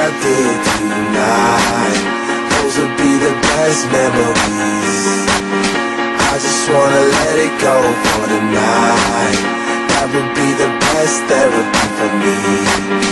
I did tonight, those would be the best memories. I just wanna let it go for the night. That would be the best therapy for me.